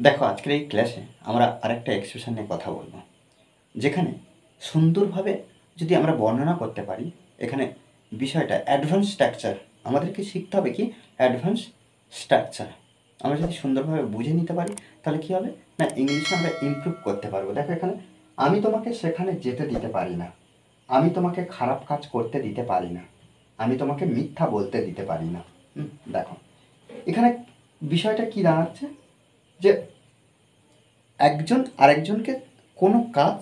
দেখো আজকের এই ক্লাসে আমরা আরেকটা এক্সপ্রেশন নিয়ে কথা বলবো, যেখানে সুন্দরভাবে যদি আমরা বর্ণনা করতে পারি। এখানে বিষয়টা অ্যাডভান্স স্ট্রাকচার, আমাদেরকে শিখতে হবে কি অ্যাডভান্স স্ট্রাকচার। আমরা যদি সুন্দরভাবে বুঝে নিতে পারি তাহলে কী হবে না, ইংলিশে আমরা ইমপ্রুভ করতে পারবো। দেখো এখানে আমি তোমাকে সেখানে যেতে দিতে পারি না, আমি তোমাকে খারাপ কাজ করতে দিতে পারি না, আমি তোমাকে মিথ্যা বলতে দিতে পারি না। দেখো এখানে বিষয়টা কি দাঁড়াচ্ছে যে একজন আরেকজনকে কোনো কাজ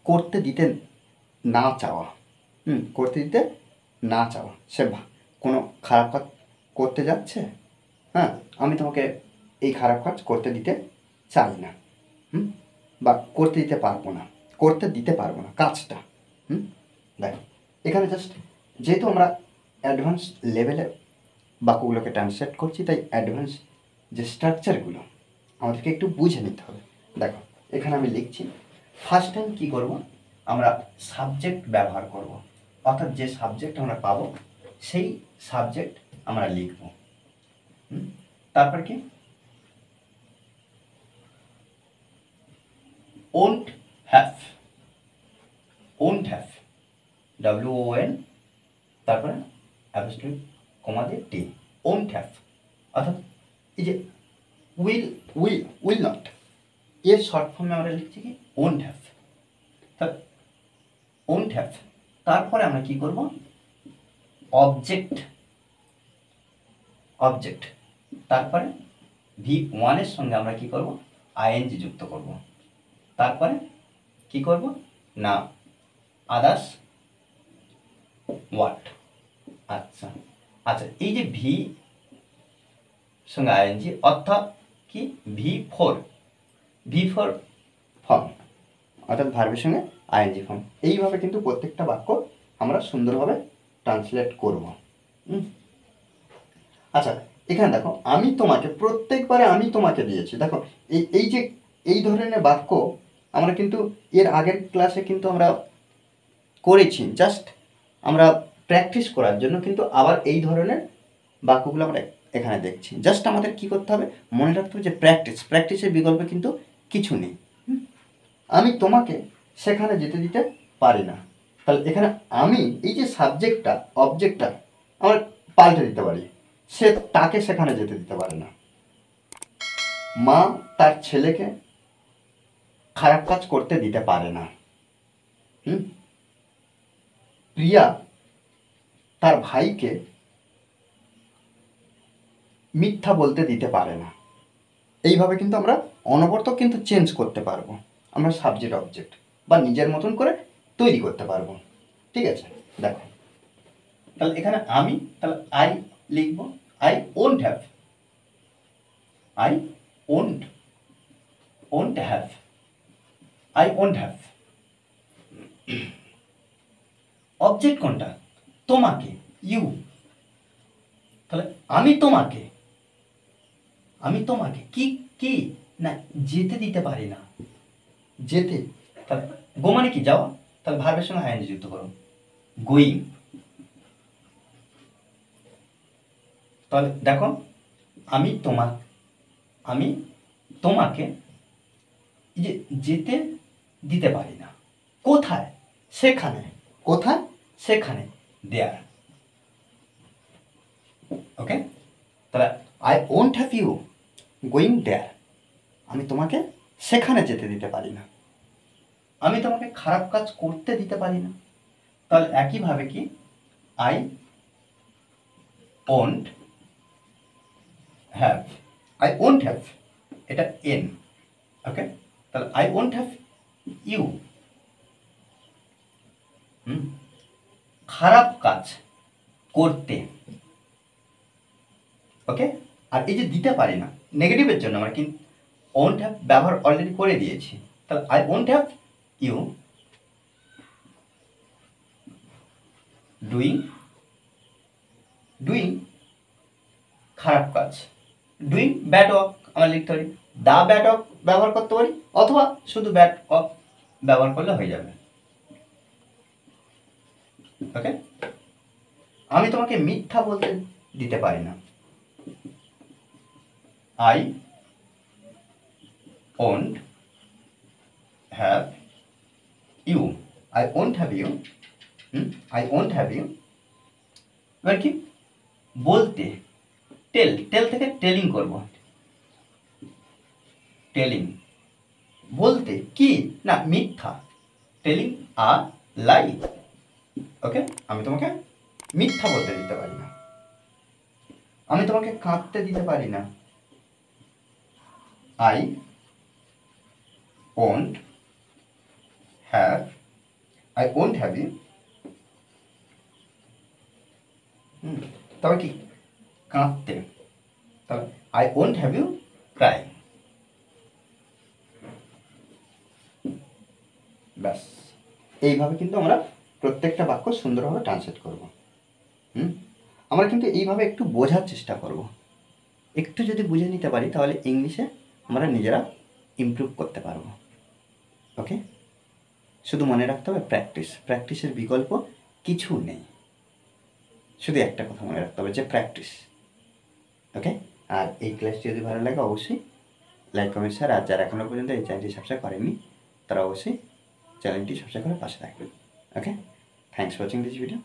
করতে দিতে না চাওয়া, করতে দিতে না চাওয়া। সে কোনো খারাপ কাজ করতে যাচ্ছে, হ্যাঁ, আমি তোমাকে এই খারাপ কাজ করতে দিতে চাই না, বা করতে দিতে পারবো না, করতে দিতে পারবো না কাজটা। দেখো এখানে জাস্ট যেহেতু আমরা অ্যাডভান্স লেভেলে বাক্যগুলোকে ট্রান্সলেট করছি, তাই অ্যাডভান্স যে স্ট্রাকচারগুলো আমাদেরকে একটু বুঝে নিতে হবে। দেখো এখানে আমি লিখছি, ফার্স্ট টাইম কী করবো, আমরা সাবজেক্ট ব্যবহার করব, অর্থাৎ যে সাবজেক্ট আমরা পাবো সেই সাবজেক্ট আমরা লিখব। তারপর কি won't have, won't have, WON, তারপরে অ্যাপোস্ট্রফি কমা দিয়ে টি, ওন্ট হ্যাভ। অর্থাৎ এই যে উইল নট, এর শর্ট ফর্মে আমরা লিখছি কি ওন্ট হ্যাভ। তাহলে ওন্ট হ্যাভ, তারপরে আমরা কি করব অবজেক্ট, অবজেক্ট, তারপরে V1 এর সঙ্গে আমরা কি করব ING যুক্ত করব, তারপরে কি করব না আদার্স ওয়াট। আচ্ছা আচ্ছা, এই যে ভি সঙ্গে ING অর্থাৎ কি V4 ফর্ম, অর্থাৎ ভার্বের সঙ্গে ING ফর্ম। এইভাবে কিন্তু প্রত্যেকটা বাক্য আমরা সুন্দরভাবে ট্রান্সলেট করব। আচ্ছা এখানে দেখো আমি তোমাকে, প্রত্যেকবারে আমি তোমাকে দিয়েছি। দেখো এই যে এই ধরনের বাক্য আমরা কিন্তু এর আগের ক্লাসে কিন্তু আমরা করেছি, জাস্ট আমরা প্র্যাকটিস করার জন্য কিন্তু আবার এই ধরনের বাক্যগুলো আমরা এখানে দেখছি। জাস্ট আমাদের কি করতে হবে, মনে রাখতে হবে যে প্র্যাকটিসের বিকল্প কিন্তু কিছু নেই। আমি তোমাকে সেখানে যেতে দিতে পারি না, তাহলে এখানে আমি এই যে সাবজেক্টটা অবজেক্টটা আমরা পাল্টে দিতে পারি, সে তাকে সেখানে যেতে দিতে পারে না। মা তার ছেলেকে খারাপ কাজ করতে দিতে পারে না। প্রিয়া তার ভাইকে মিথ্যা বলতে দিতে পারে না। এইভাবে কিন্তু আমরা অনবরত কিন্তু চেঞ্জ করতে পারবো, আমরা সাবজেক্ট অবজেক্ট বা নিজের মতন করে তৈরি করতে পারবো। ঠিক আছে, দেখো তাহলে এখানে আমি, তাহলে আই লিখব, I won't have, I won't have, I won't have. Object কোনটা, তোমাকে, ইউ। তাহলে আমি তোমাকে কি কি না যেতে দিতে পারি না, যেতে, তাহলে গো মানে কি যাওয়া, তাহলে ভার্বের সঙ্গে ING যুক্ত করো, গোয়িং। তাহলে দেখো আমি তোমাকে যে যেতে দিতে পারি না, কোথায়, সেখানে, কোথায়, সেখানে, দেয়ার। ওকে, তাহলে I won't have you going there, আমি তোমাকে সেখানে যেতে দিতে পারি না, আমি তোমাকে খারাপ কাজ করতে দিতে পারি না। তাহলে একইভাবে কি আই ওন্ট হ্যাভ, এটা এন। ওকে, তাহলে আই ওন্ট হ্যাভ ইউ খারাপ কাজ করতে। ওকে, আর এই যে দিতে পারি না নেগেটিভের জন্য আমরা কিন্তু ওন্ট হ্যাভ ব্যবহার অলরেডি করে দিয়েছি। তাহলে I won't have you doing খারাপ কাজ, ডুইং ব্যাড ওয়ার্ক আমরা লিখতে পারি, দা ব্যাড ওয়ার্ক ব্যবহার করতে পারি, অথবা শুধু ব্যাড ওয়ার্ক ব্যবহার করলে হয়ে যাবে। ওকে, আমি তোমাকে মিথ্যা বলতে দিতে পারি না, I won't have you, I won't have you, I won't have you. এবার কি বলতে, টেল, টেল থেকে টেলিং করব, টেলিং, বলতে কি না মিথ্যা, টেলিং আ লাই। ওকে, আমি তোমাকে মিথ্যা বলতে দিতে পারি না, আমি তোমাকে কাঁদতে দিতে পারি না, I won't have, I won't have you. তবে কি কাঁদতে, তবে I won't have you cry. ব্যাস, এইভাবে কিন্তু আমরা প্রত্যেকটা বাক্য সুন্দরভাবে ট্রান্সলেট করব। আমরা কিন্তু এইভাবে একটু বোঝার চেষ্টা করব, একটু যদি বুঝে নিতে পারি তাহলে ইংলিশে আমরা নিজেরা ইমপ্রুভ করতে পারবো। ওকে, শুধু মনে রাখতে হবে প্র্যাকটিস, প্র্যাকটিসের বিকল্প কিছু নেই, শুধু একটা কথা মনে রাখতে হবে যে প্র্যাকটিস। ওকে, আর এই ক্লাসটি যদি ভালো লাগে অবশ্যই লাইক কমেন্ট শেয়ার, আর যারা এখনও পর্যন্ত এই চ্যানেলটি সাবস্ক্রাইব করেননি তারা অবশ্যই চ্যানেলটি সাবস্ক্রাইব করে পাশে থাকবেন। Okay, thanks for watching this video.